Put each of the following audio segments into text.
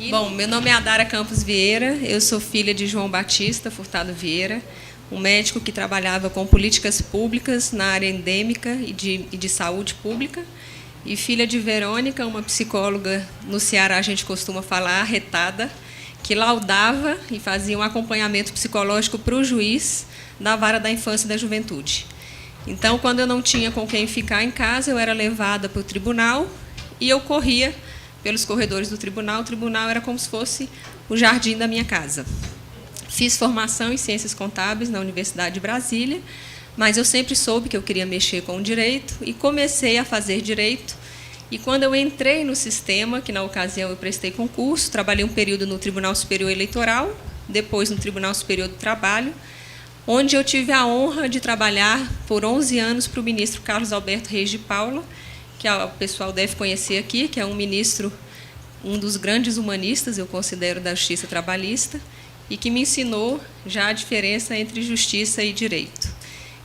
Bom, meu nome é Adara Campos Vieira, eu sou filha de João Batista Furtado Vieira, um médico que trabalhava com políticas públicas na área endêmica e de saúde pública, e filha de Verônica, uma psicóloga, no Ceará a gente costuma falar, arretada, que laudava e fazia um acompanhamento psicológico para o juiz da vara da infância e da juventude. Então, quando eu não tinha com quem ficar em casa, eu era levada para o tribunal e eu corria pelos corredores do tribunal. O tribunal era como se fosse o jardim da minha casa. Fiz formação em Ciências Contábeis na Universidade de Brasília, mas eu sempre soube que eu queria mexer com o direito e comecei a fazer direito. E quando eu entrei no sistema, que na ocasião eu prestei concurso, trabalhei um período no Tribunal Superior Eleitoral, depois no Tribunal Superior do Trabalho, onde eu tive a honra de trabalhar por 11 anos para o ministro Carlos Alberto Reis de Paula, que o pessoal deve conhecer aqui, que é um ministro, um dos grandes humanistas, eu considero, da justiça trabalhista, e que me ensinou já a diferença entre justiça e direito.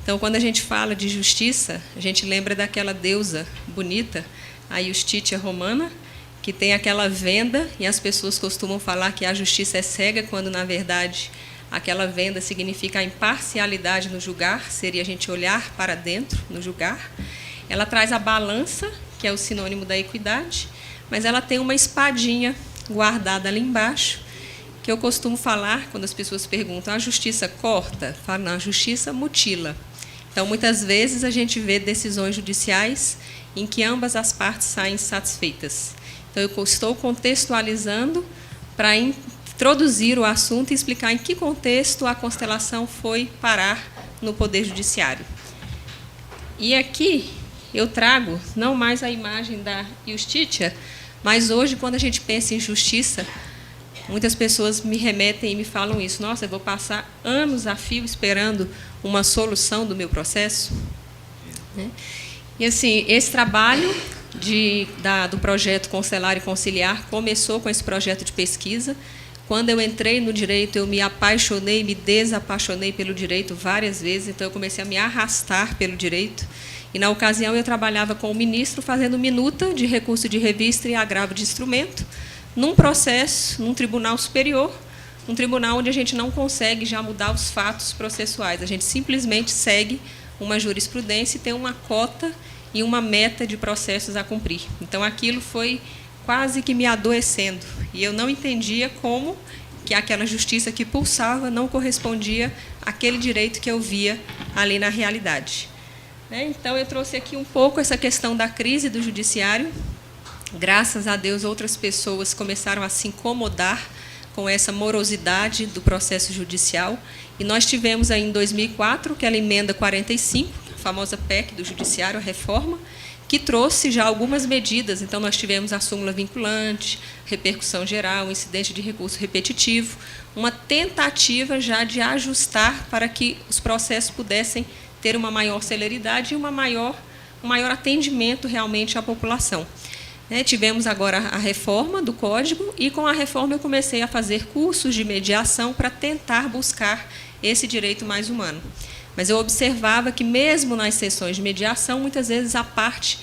Então, quando a gente fala de justiça, a gente lembra daquela deusa bonita, a Justitia Romana, que tem aquela venda, e as pessoas costumam falar que a justiça é cega, quando, na verdade, aquela venda significa a imparcialidade no julgar, seria a gente olhar para dentro no julgar. Ela traz a balança, que é o sinônimo da equidade, mas ela tem uma espadinha guardada ali embaixo, que eu costumo falar, quando as pessoas perguntam, a justiça corta? Eu falo, não, a justiça mutila. Então, muitas vezes, a gente vê decisões judiciais em que ambas as partes saem satisfeitas. Então, eu estou contextualizando para introduzir o assunto e explicar em que contexto a constelação foi parar no Poder Judiciário. E aqui eu trago não mais a imagem da Justitia, mas hoje, quando a gente pensa em justiça, muitas pessoas me remetem e me falam isso. Nossa, eu vou passar anos a fio esperando uma solução do meu processo. E, assim, esse trabalho do projeto Constelar e Conciliar começou com esse projeto de pesquisa. Quando eu entrei no direito, eu me apaixonei, me desapaixonei pelo direito várias vezes, então eu comecei a me arrastar pelo direito. E, na ocasião, eu trabalhava com o ministro fazendo minuta de recurso de revista e agravo de instrumento, num processo, num tribunal superior, um tribunal onde a gente não consegue já mudar os fatos processuais, a gente simplesmente segue uma jurisprudência e tem uma cota e uma meta de processos a cumprir. Então, aquilo foi quase que me adoecendo, e eu não entendia como que aquela justiça que pulsava não correspondia àquele direito que eu via ali na realidade. Então, eu trouxe aqui um pouco essa questão da crise do judiciário. Graças a Deus, outras pessoas começaram a se incomodar com essa morosidade do processo judicial. E nós tivemos aí, em 2004, aquela emenda 45, a famosa PEC do Judiciário, a reforma, que trouxe já algumas medidas. Então, nós tivemos a súmula vinculante, repercussão geral, incidente de recurso repetitivo, uma tentativa já de ajustar para que os processos pudessem ter uma maior celeridade e um maior atendimento realmente à população. Tivemos agora a reforma do Código, e com a reforma eu comecei a fazer cursos de mediação para tentar buscar esse direito mais humano. Mas eu observava que, mesmo nas sessões de mediação, muitas vezes a parte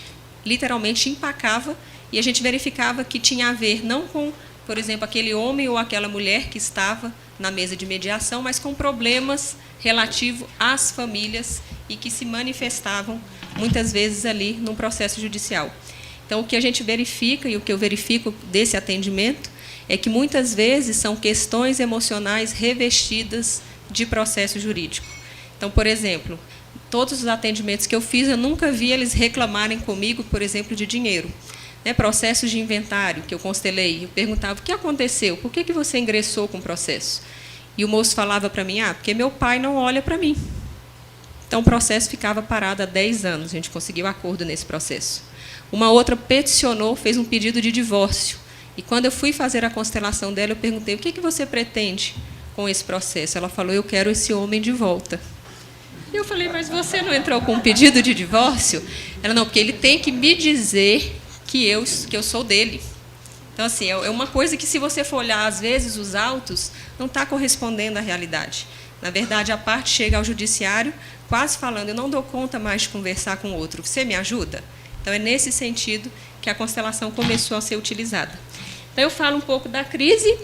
literalmente empacava, e a gente verificava que tinha a ver não com, por exemplo, aquele homem ou aquela mulher que estava na mesa de mediação, mas com problemas relativos às famílias e que se manifestavam, muitas vezes, ali no processo judicial. Então, o que a gente verifica, e o que eu verifico desse atendimento, é que, muitas vezes, são questões emocionais revestidas de processo jurídico. Então, por exemplo, todos os atendimentos que eu fiz, eu nunca vi eles reclamarem comigo, por exemplo, de dinheiro. Processos de inventário que eu constelei, eu perguntava, o que aconteceu? Por que você ingressou com o processo? E o moço falava para mim, porque meu pai não olha para mim. Então, o processo ficava parado há 10 anos, a gente conseguiu acordo nesse processo. Uma outra peticionou, fez um pedido de divórcio. E, quando eu fui fazer a constelação dela, eu perguntei, o que você pretende com esse processo? Ela falou, eu quero esse homem de volta. E eu falei, mas você não entrou com um pedido de divórcio? Ela, não, porque ele tem que me dizer que eu sou dele. Então, assim, é uma coisa que, se você for olhar, às vezes, os autos, não está correspondendo à realidade. Na verdade, a parte chega ao judiciário quase falando, eu não dou conta mais de conversar com o outro, você me ajuda? Então, é nesse sentido que a constelação começou a ser utilizada. Então, eu falo um pouco da crise,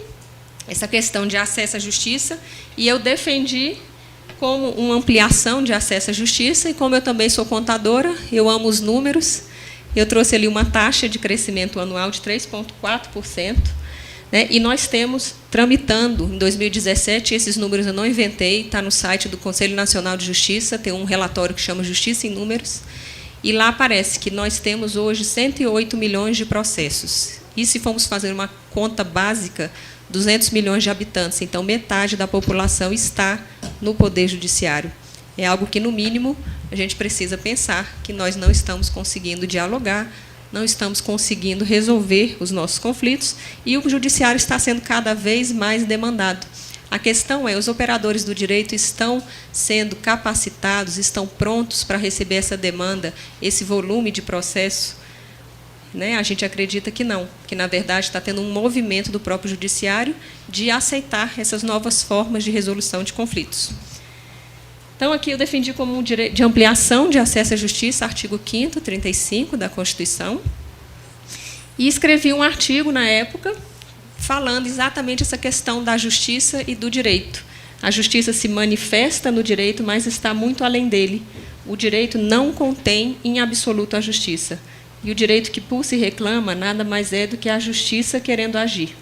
essa questão de acesso à justiça, e eu defendi como uma ampliação de acesso à justiça, e como eu também sou contadora, eu amo os números, eu trouxe ali uma taxa de crescimento anual de 3,4%, né, e nós temos tramitando, em 2017, esses números eu não inventei, está no site do Conselho Nacional de Justiça, tem um relatório que chama Justiça em Números, e lá aparece que nós temos hoje 108 milhões de processos. E se formos fazer uma conta básica, 200 milhões de habitantes, então metade da população está no Poder Judiciário. É algo que, no mínimo, a gente precisa pensar que nós não estamos conseguindo dialogar, não estamos conseguindo resolver os nossos conflitos, e o Judiciário está sendo cada vez mais demandado. A questão é, os operadores do direito estão sendo capacitados, estão prontos para receber essa demanda, esse volume de processo? Né? A gente acredita que não, que, na verdade, está tendo um movimento do próprio Judiciário de aceitar essas novas formas de resolução de conflitos. Então, aqui eu defendi como um direito de ampliação de acesso à justiça, artigo 5º, 35 da Constituição, e escrevi um artigo, na época, falando exatamente essa questão da justiça e do direito. A justiça se manifesta no direito, mas está muito além dele. O direito não contém, em absoluto, a justiça. E o direito que pulsa e reclama nada mais é do que a justiça querendo agir.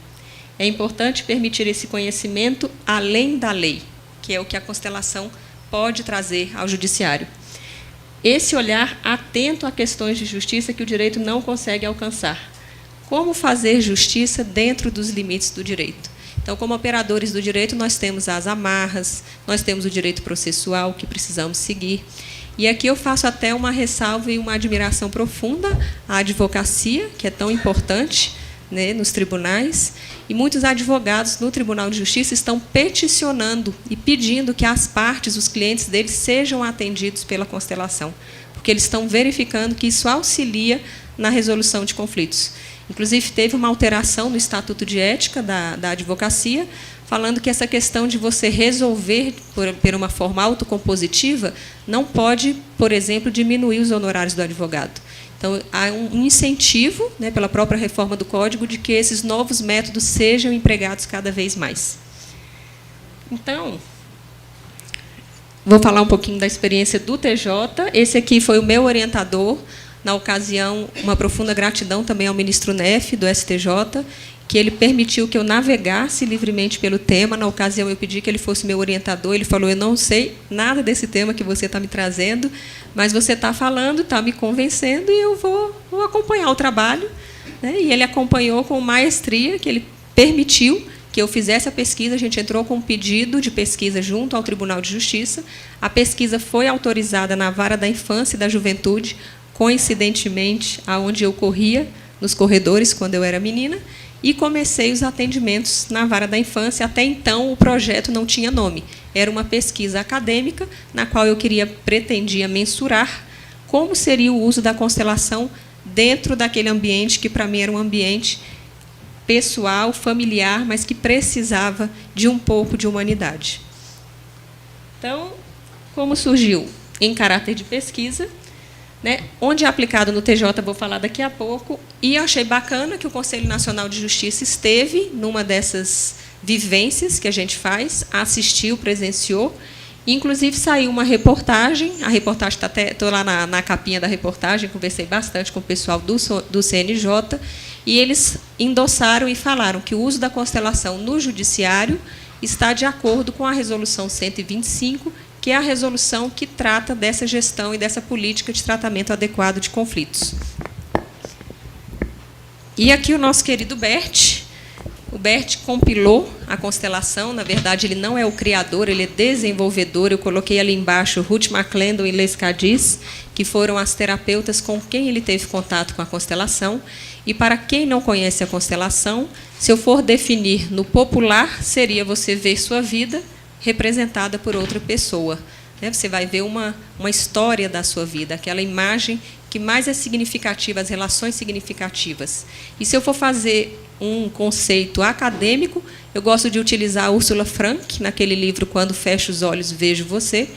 É importante permitir esse conhecimento além da lei, que é o que a constelação pode trazer ao judiciário. Esse olhar atento a questões de justiça que o direito não consegue alcançar. Como fazer justiça dentro dos limites do direito? Então, como operadores do direito, nós temos as amarras, nós temos o direito processual que precisamos seguir. E aqui eu faço até uma ressalva e uma admiração profunda à advocacia, que é tão importante, né, nos tribunais, e muitos advogados no Tribunal de Justiça estão peticionando e pedindo que as partes, os clientes deles, sejam atendidos pela constelação, porque eles estão verificando que isso auxilia na resolução de conflitos. Inclusive, teve uma alteração no Estatuto de Ética da advocacia, falando que essa questão de você resolver por uma forma autocompositiva não pode, por exemplo, diminuir os honorários do advogado. Então, há um incentivo, né, pela própria reforma do Código, de que esses novos métodos sejam empregados cada vez mais. Então, vou falar um pouquinho da experiência do TJ. Esse aqui foi o meu orientador. Na ocasião, uma profunda gratidão também ao ministro Neff, do STJ, que ele permitiu que eu navegasse livremente pelo tema. Na ocasião, eu pedi que ele fosse meu orientador. Ele falou, eu não sei nada desse tema que você está me trazendo, mas você está falando, está me convencendo, e eu vou acompanhar o trabalho. Né? E ele acompanhou com maestria, que ele permitiu que eu fizesse a pesquisa. A gente entrou com um pedido de pesquisa junto ao Tribunal de Justiça. A pesquisa foi autorizada na Vara da Infância e da Juventude, coincidentemente, aonde eu corria nos corredores quando eu era menina, e comecei os atendimentos na Vara da Infância. Até então, o projeto não tinha nome. Era uma pesquisa acadêmica, na qual eu pretendia mensurar como seria o uso da constelação dentro daquele ambiente que, para mim, era um ambiente pessoal, familiar, mas que precisava de um pouco de humanidade. Então, como surgiu? Em caráter de pesquisa, né, onde é aplicado no TJ, vou falar daqui a pouco, e eu achei bacana que o Conselho Nacional de Justiça esteve numa dessas vivências que a gente faz, assistiu, presenciou, inclusive saiu uma reportagem, a reportagem está até, estou lá na capinha da reportagem, conversei bastante com o pessoal do CNJ, e eles endossaram e falaram que o uso da constelação no judiciário está de acordo com a Resolução 125, que é a resolução que trata dessa gestão e dessa política de tratamento adequado de conflitos. E aqui o nosso querido Bert. O Bert compilou a constelação. Na verdade, ele não é o criador, ele é desenvolvedor. Eu coloquei ali embaixo Ruth McClendon e Les Cadiz, que foram as terapeutas com quem ele teve contato com a constelação. E, para quem não conhece a constelação, se eu for definir no popular, seria você ver sua vida representada por outra pessoa. Você vai ver uma história da sua vida, aquela imagem que mais é significativa, as relações significativas. E se eu for fazer um conceito acadêmico, eu gosto de utilizar a Ursula Frank, naquele livro Quando Fecho os Olhos, Vejo Você,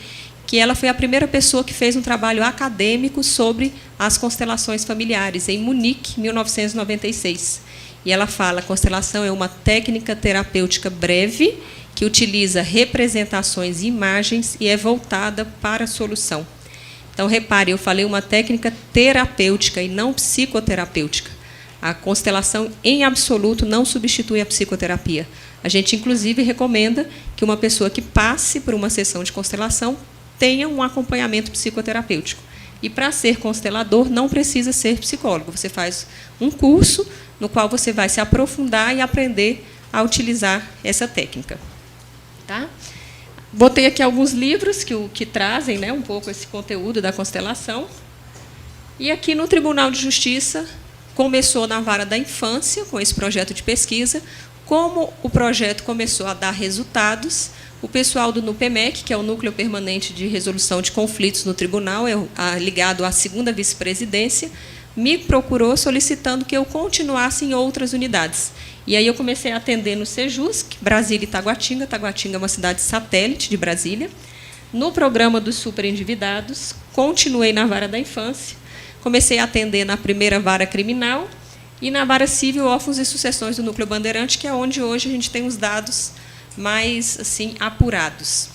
que ela foi a primeira pessoa que fez um trabalho acadêmico sobre as constelações familiares, em Munique, 1996. e ela fala: a constelação é uma técnica terapêutica breve que utiliza representações e imagens e é voltada para a solução. Então, repare, eu falei uma técnica terapêutica e não psicoterapêutica. A constelação, em absoluto, não substitui a psicoterapia. A gente, inclusive, recomenda que uma pessoa que passe por uma sessão de constelação tenha um acompanhamento psicoterapêutico. E, para ser constelador, não precisa ser psicólogo. Você faz um curso no qual você vai se aprofundar e aprender a utilizar essa técnica. Tá? Botei aqui alguns livros que trazem, né, um pouco esse conteúdo da constelação. E aqui no Tribunal de Justiça, começou na vara da infância, com esse projeto de pesquisa. Como o projeto começou a dar resultados, o pessoal do NUPEMEC, que é o Núcleo Permanente de Resolução de Conflitos no Tribunal, ligado à 2ª Vice-Presidência, me procurou solicitando que eu continuasse em outras unidades. E aí eu comecei a atender no Sejusc, Brasília e Taguatinga. Taguatinga é uma cidade satélite de Brasília. No programa dos superendividados, continuei na vara da infância, comecei a atender na 1ª vara criminal e na vara civil, órfãos e sucessões do Núcleo Bandeirante, que é onde hoje a gente tem os dados mais assim apurados.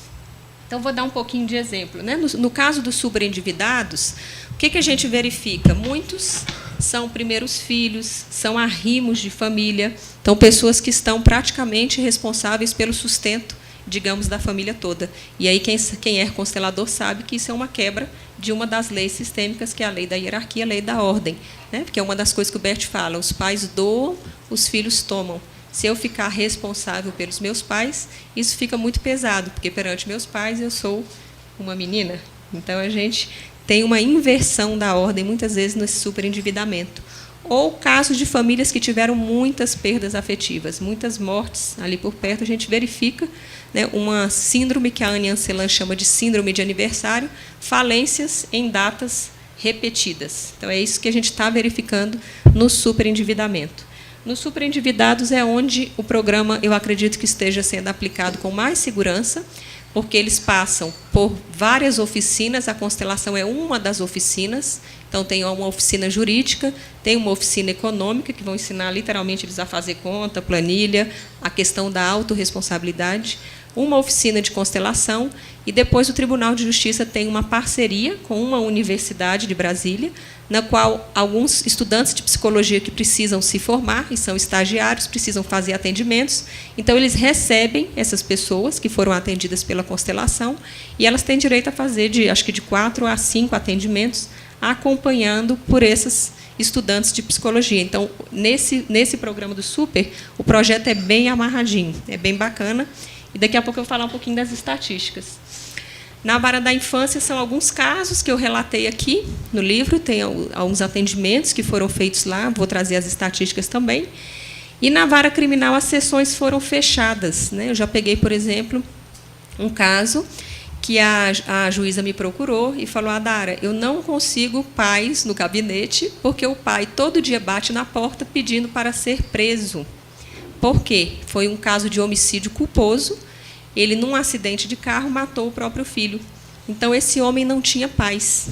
Então, vou dar um pouquinho de exemplo, né? No caso dos superendividados, o que a gente verifica? Muitos são primeiros filhos, são arrimos de família, então, pessoas que estão praticamente responsáveis pelo sustento, digamos, da família toda. E aí, quem é constelador sabe que isso é uma quebra de uma das leis sistêmicas, que é a lei da hierarquia, a lei da ordem, né? Porque é uma das coisas que o Bert fala: os pais doam, os filhos tomam. Se eu ficar responsável pelos meus pais, isso fica muito pesado, porque perante meus pais eu sou uma menina. Então, a gente tem uma inversão da ordem, muitas vezes, nesse superendividamento. Ou casos de famílias que tiveram muitas perdas afetivas, muitas mortes ali por perto, a gente verifica, né, uma síndrome que a Anne Ancelan chama de síndrome de aniversário, falências em datas repetidas. Então, é isso que a gente está verificando no superendividamento. Nos superendividados é onde o programa, eu acredito que esteja sendo aplicado com mais segurança, porque eles passam por várias oficinas, a constelação é uma das oficinas. Então, tem uma oficina jurídica, tem uma oficina econômica, que vão ensinar literalmente eles a fazer conta, planilha, a questão da autorresponsabilidade, uma oficina de constelação, e depois o Tribunal de Justiça tem uma parceria com uma universidade de Brasília, na qual alguns estudantes de psicologia que precisam se formar, e são estagiários, precisam fazer atendimentos, então eles recebem essas pessoas que foram atendidas pela constelação, e elas têm direito a fazer, acho que de 4 a 5 atendimentos, acompanhando por esses estudantes de psicologia. Então, nesse programa do Super, o projeto é bem amarradinho, é bem bacana, e daqui a pouco eu vou falar um pouquinho das estatísticas. Na vara da infância, são alguns casos que eu relatei aqui no livro, tem alguns atendimentos que foram feitos lá, vou trazer as estatísticas também. E na vara criminal, as sessões foram fechadas, né? Eu já peguei, por exemplo, um caso que a juíza me procurou e falou: Adara, eu não consigo paz no gabinete, porque o pai todo dia bate na porta pedindo para ser preso. Por quê? Foi um caso de homicídio culposo. Ele, num acidente de carro, matou o próprio filho. Então, esse homem não tinha paz.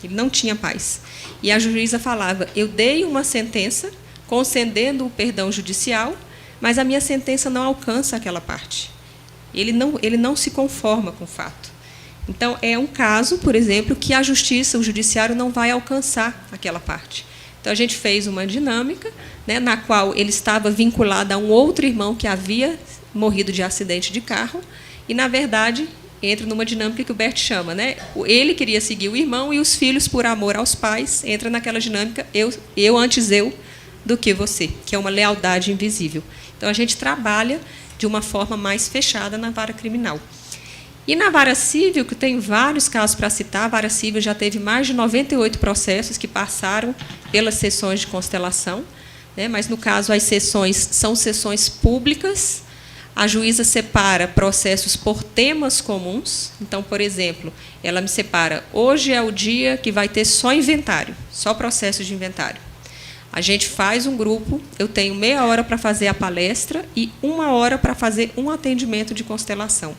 Ele não tinha paz. E a juíza falava: eu dei uma sentença concedendo o perdão judicial, mas a minha sentença não alcança aquela parte. Ele não se conforma com o fato. Então, é um caso, por exemplo, que a justiça, o judiciário, não vai alcançar aquela parte. Então, a gente fez uma dinâmica, né, na qual ele estava vinculado a um outro irmão que havia morrido de acidente de carro, e, na verdade, entra numa dinâmica que o Bert chama, né? Ele queria seguir o irmão, e os filhos, por amor aos pais, entram naquela dinâmica eu antes eu do que você, que é uma lealdade invisível. Então, a gente trabalha de uma forma mais fechada na vara criminal. E na vara civil, que tem vários casos para citar, a vara civil já teve mais de 98 processos que passaram pelas sessões de constelação, né? Mas, no caso, as sessões são sessões públicas. A juíza separa processos por temas comuns. Então, por exemplo, ela me separa: hoje é o dia que vai ter só inventário, só processos de inventário. A gente faz um grupo, eu tenho meia hora para fazer a palestra e 1 hora para fazer um atendimento de constelação.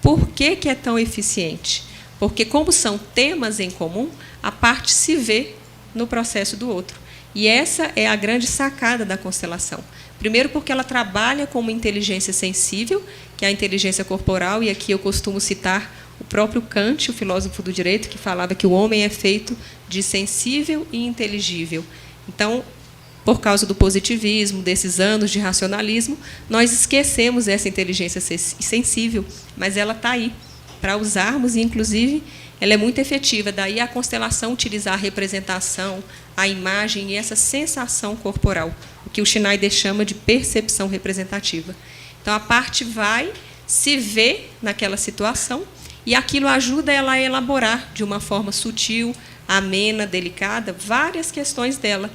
Por que é tão eficiente? Porque, como são temas em comum, a parte se vê no processo do outro. E essa é a grande sacada da constelação. Primeiro, porque ela trabalha com uma inteligência sensível, que é a inteligência corporal, e aqui eu costumo citar o próprio Kant, o filósofo do direito, que falava que o homem é feito de sensível e inteligível. Então, por causa do positivismo, desses anos de racionalismo, nós esquecemos essa inteligência sensível, mas ela está aí para usarmos, e, inclusive, ela é muito efetiva. Daí a constelação utilizar a representação, a imagem e essa sensação corporal, o que o Schneider chama de percepção representativa. Então, a parte vai se ver naquela situação e aquilo ajuda ela a elaborar de uma forma sutil, amena, delicada, várias questões dela.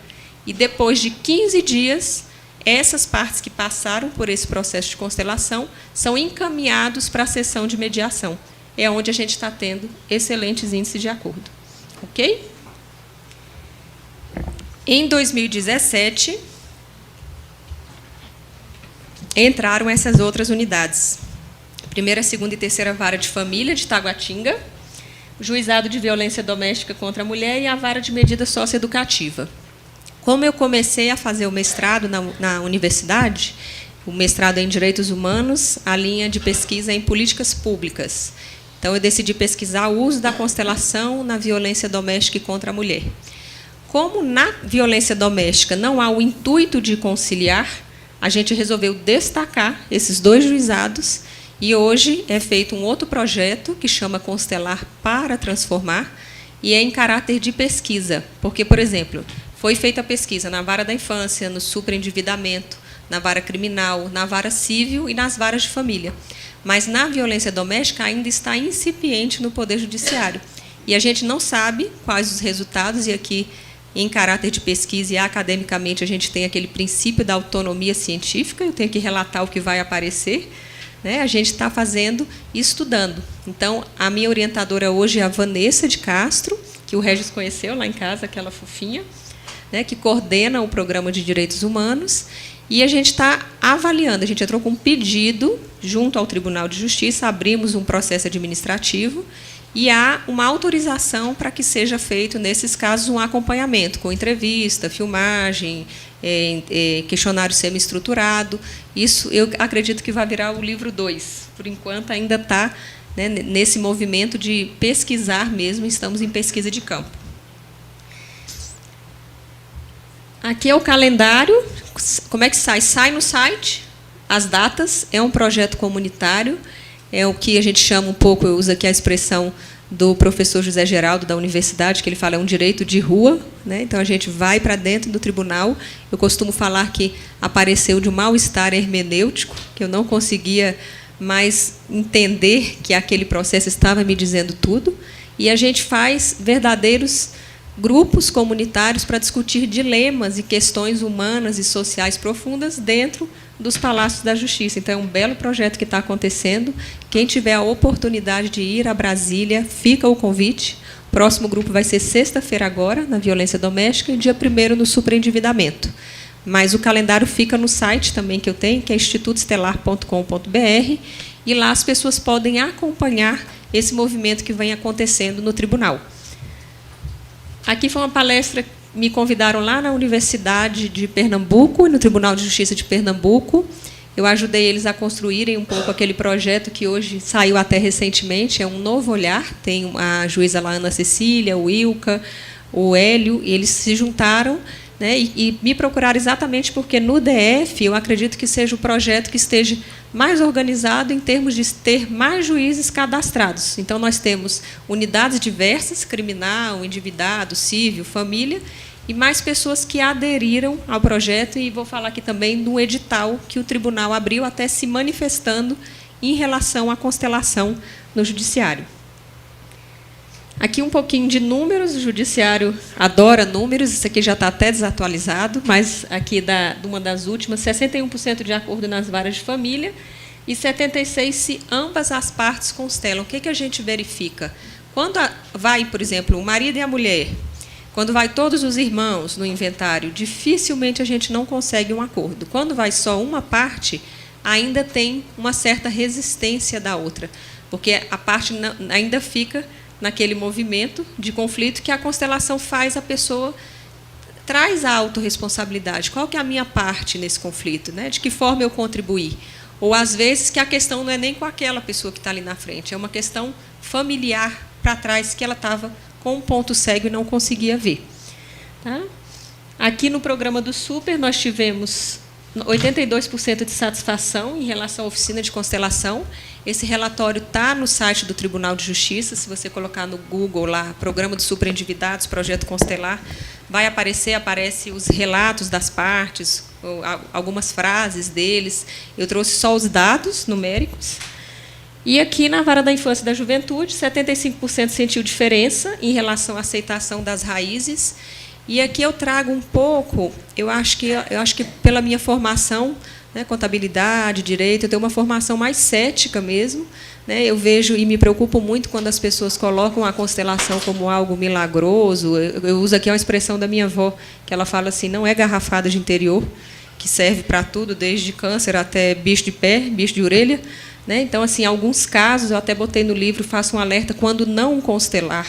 E depois de 15 dias, essas partes que passaram por esse processo de constelação são encaminhados para a sessão de mediação. É onde a gente está tendo excelentes índices de acordo. Ok? Em 2017, entraram essas outras unidades. Primeira, segunda e terceira vara de família de Taguatinga, o juizado de violência doméstica contra a mulher e a vara de medida socioeducativa. Como eu comecei a fazer o mestrado na universidade, o mestrado é em Direitos Humanos, a linha de pesquisa é em Políticas Públicas. Então, eu decidi pesquisar o uso da constelação na violência doméstica e contra a mulher. Como na violência doméstica não há o intuito de conciliar, a gente resolveu destacar esses dois juizados e hoje é feito um outro projeto que chama Constelar para Transformar e é em caráter de pesquisa. Porque, por exemplo, foi feita a pesquisa na vara da infância, no superendividamento, na vara criminal, na vara civil e nas varas de família. Mas na violência doméstica ainda está incipiente no Poder Judiciário. E a gente não sabe quais os resultados, e aqui, em caráter de pesquisa e academicamente, a gente tem aquele princípio da autonomia científica, eu tenho que relatar o que vai aparecer, né? A gente está fazendo e estudando. Então, a minha orientadora hoje é a Vanessa de Castro, que o Regis conheceu lá em casa, aquela fofinha, né, que coordena o Programa de Direitos Humanos, e a gente está avaliando, a gente entrou com um pedido junto ao Tribunal de Justiça, abrimos um processo administrativo e há uma autorização para que seja feito, nesses casos, um acompanhamento com entrevista, filmagem, questionário semi-estruturado. Isso eu acredito que vai virar o livro 2. Por enquanto, ainda está, né, nesse movimento de pesquisar mesmo, estamos em pesquisa de campo. Aqui é o calendário. Como é que sai? Sai no site, as datas, é um projeto comunitário, é o que a gente chama um pouco, eu uso aqui a expressão do professor José Geraldo, da universidade, que ele fala, é um direito de rua, né? Então, a gente vai para dentro do tribunal. Eu costumo falar que apareceu de um mal-estar hermenêutico, que eu não conseguia mais entender que aquele processo estava me dizendo tudo, e a gente faz verdadeiros grupos comunitários para discutir dilemas e questões humanas e sociais profundas dentro dos Palácios da Justiça. Então, é um belo projeto que está acontecendo. Quem tiver a oportunidade de ir a Brasília, fica o convite. O próximo grupo vai ser sexta-feira agora, na violência doméstica, e dia 1º no superendividamento. Mas o calendário fica no site também que eu tenho, que é institutoestelar.com.br, e lá as pessoas podem acompanhar esse movimento que vem acontecendo no tribunal. Aqui foi uma palestra, me convidaram lá na Universidade de Pernambuco, no Tribunal de Justiça de Pernambuco. Eu ajudei eles a construírem um pouco aquele projeto que hoje saiu até recentemente, é um novo olhar. Tem a juíza lá, Ana Cecília, o Ilka, o Hélio, e eles se juntaram, né, e me procuraram exatamente porque, no DF, eu acredito que seja o projeto que esteja mais organizado em termos de ter mais juízes cadastrados. Então, nós temos unidades diversas, criminal, endividado, civil, família, e mais pessoas que aderiram ao projeto, e vou falar aqui também do edital que o tribunal abriu, até se manifestando em relação à constelação no judiciário. Aqui um pouquinho de números, o judiciário adora números, isso aqui já está até desatualizado, mas aqui de uma das últimas, 61% de acordo nas varas de família e 76% se ambas as partes constelam. O que a gente verifica? Quando vai, por exemplo, o marido e a mulher, quando vai todos os irmãos no inventário, dificilmente a gente não consegue um acordo. Quando vai só uma parte, ainda tem uma certa resistência da outra, porque a parte ainda fica naquele movimento de conflito que a constelação faz a pessoa traz a autorresponsabilidade. Qual que é a minha parte nesse conflito? Né? De que forma eu contribuir? Ou, às vezes, que a questão não é nem com aquela pessoa que está ali na frente, é uma questão familiar para trás, que ela estava com um ponto cego e não conseguia ver. Tá? Aqui no programa do Super, nós tivemos 82% de satisfação em relação à oficina de constelação. Esse relatório está no site do Tribunal de Justiça. Se você colocar no Google lá, Programa dos Superendividados, Projeto Constelar, vai aparece os relatos das partes, algumas frases deles. Eu trouxe só os dados numéricos. E aqui, na Vara da Infância e da Juventude, 75% sentiu diferença em relação à aceitação das raízes. E aqui eu trago um pouco, eu acho que pela minha formação, né, contabilidade, direito, eu tenho uma formação mais cética mesmo. Né, eu vejo e me preocupo muito quando as pessoas colocam a constelação como algo milagroso. Eu uso aqui uma expressão da minha avó, que ela fala assim, não é garrafada de interior, que serve para tudo, desde câncer até bicho de pé, bicho de orelha. Né, então, assim, em alguns casos, eu até botei no livro, faço um alerta, quando não constelar.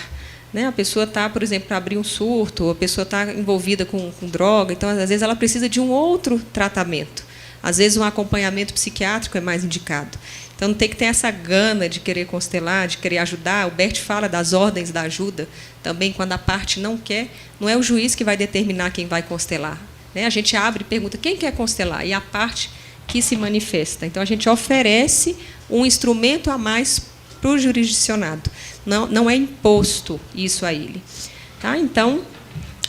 Né, a pessoa está, por exemplo, para abrir um surto, a pessoa está envolvida com droga, então, às vezes, ela precisa de um outro tratamento. Às vezes, um acompanhamento psiquiátrico é mais indicado. Então, não tem que ter essa gana de querer constelar, de querer ajudar. O Bert fala das ordens da ajuda, também, quando a parte não quer, não é o juiz que vai determinar quem vai constelar. Né, a gente abre e pergunta, quem quer constelar? E a parte que se manifesta. Então, a gente oferece um instrumento a mais para o jurisdicionado. Não é imposto isso a ele. Tá? Então,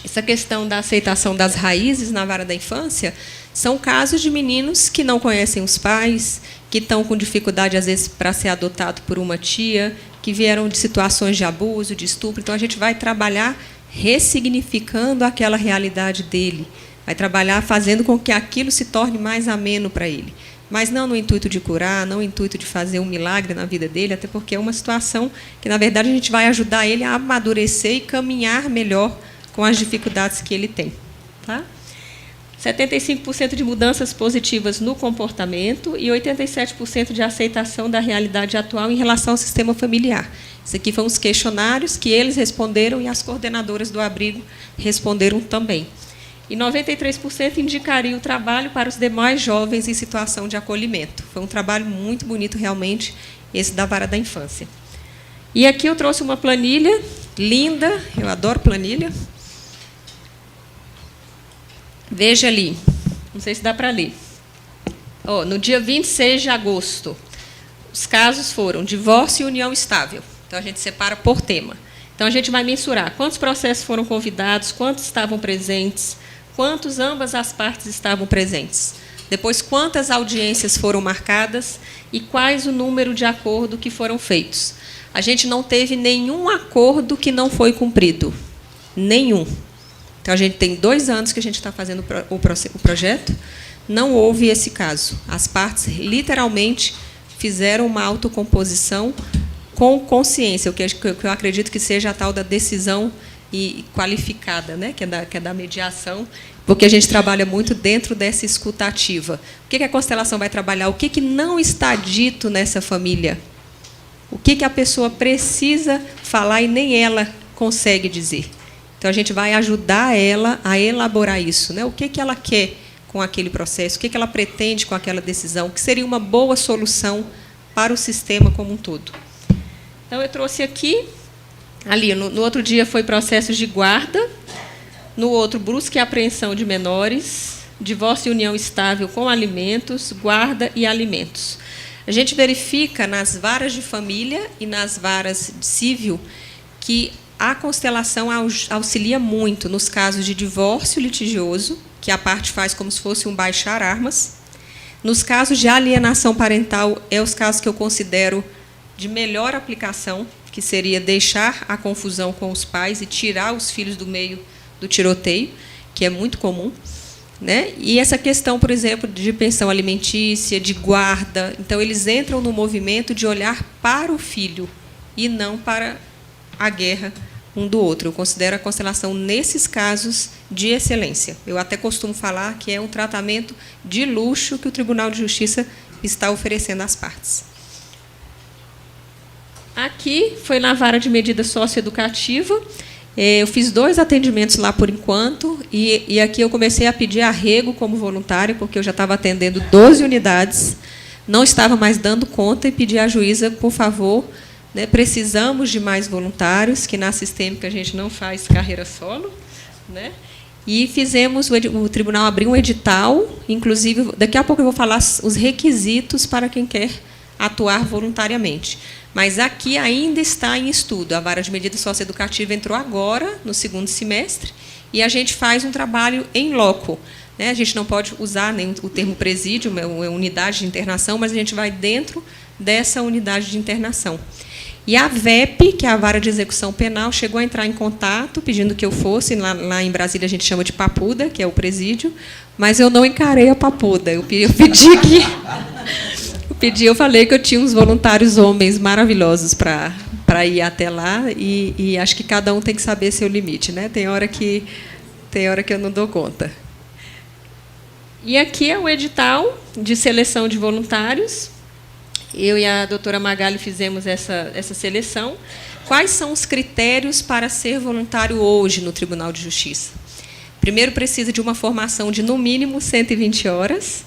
essa questão da aceitação das raízes na vara da infância são casos de meninos que não conhecem os pais, que estão com dificuldade, às vezes, para ser adotado por uma tia, que vieram de situações de abuso, de estupro. Então, a gente vai trabalhar ressignificando aquela realidade dele, vai trabalhar fazendo com que aquilo se torne mais ameno para ele. Mas não no intuito de curar, não no intuito de fazer um milagre na vida dele, até porque é uma situação que, na verdade, a gente vai ajudar ele a amadurecer e caminhar melhor com as dificuldades que ele tem. Tá? 75% de mudanças positivas no comportamento e 87% de aceitação da realidade atual em relação ao sistema familiar. Isso aqui foram os questionários que eles responderam e as coordenadoras do abrigo responderam também. E 93% indicariam o trabalho para os demais jovens em situação de acolhimento. Foi um trabalho muito bonito, realmente, esse da Vara da Infância. E aqui eu trouxe uma planilha linda, eu adoro planilha. Veja ali, não sei se dá para ler. Oh, no dia 26 de agosto, os casos foram divórcio e união estável. Então, a gente separa por tema. Então, a gente vai mensurar quantos processos foram convidados, quantos estavam presentes, quantos ambas as partes estavam presentes. Depois, quantas audiências foram marcadas e quais o número de acordo que foram feitos. A gente não teve nenhum acordo que não foi cumprido. Nenhum. Então, a gente tem 2 anos que a gente está fazendo o projeto, não houve esse caso. As partes, literalmente, fizeram uma autocomposição com consciência, o que eu acredito que seja a tal da decisão e qualificada, né, que é da mediação, porque a gente trabalha muito dentro dessa escutativa. O que a constelação vai trabalhar? O que não está dito nessa família? O que a pessoa precisa falar e nem ela consegue dizer? Então, a gente vai ajudar ela a elaborar isso. Né? O que ela quer com aquele processo? O que ela pretende com aquela decisão? O que seria uma boa solução para o sistema como um todo? Então, eu trouxe aqui. Ali, no outro dia foi processos de guarda, no outro, busca e apreensão de menores, divórcio e união estável com alimentos, guarda e alimentos. A gente verifica nas varas de família e nas varas de civil que a constelação auxilia muito nos casos de divórcio litigioso, que a parte faz como se fosse um baixar armas. Nos casos de alienação parental, é os casos que eu considero de melhor aplicação, que seria deixar a confusão com os pais e tirar os filhos do meio do tiroteio, que é muito comum. Né? E essa questão, por exemplo, de pensão alimentícia, de guarda, então, eles entram no movimento de olhar para o filho e não para a guerra um do outro. Eu considero a constelação, nesses casos, de excelência. Eu até costumo falar que é um tratamento de luxo que o Tribunal de Justiça está oferecendo às partes. Aqui foi na vara de medida socioeducativa. Eu fiz 2 atendimentos lá por enquanto, e aqui eu comecei a pedir arrego como voluntário, porque eu já estava atendendo 12 unidades, não estava mais dando conta, e pedi à juíza, por favor, né, precisamos de mais voluntários, que na sistêmica a gente não faz carreira solo, né? E fizemos, o tribunal abriu um edital, inclusive, daqui a pouco eu vou falar os requisitos para quem quer atuar voluntariamente. Mas aqui ainda está em estudo. A vara de medida socioeducativa entrou agora, no 2º semestre, e a gente faz um trabalho em loco. Né? A gente não pode usar nem o termo presídio, unidade de internação, mas a gente vai dentro dessa unidade de internação. E a VEP, que é a Vara de Execução Penal, chegou a entrar em contato, pedindo que eu fosse. Lá em Brasília a gente chama de papuda, que é o presídio, mas eu não encarei a papuda. Eu falei que eu tinha uns voluntários homens maravilhosos para ir até lá, e acho que cada um tem que saber seu limite, né? Tem hora que eu não dou conta. E aqui é o edital de seleção de voluntários. Eu e a doutora Magali fizemos essa seleção. Quais são os critérios para ser voluntário hoje no Tribunal de Justiça? Primeiro, precisa de uma formação de, no mínimo, 120 horas.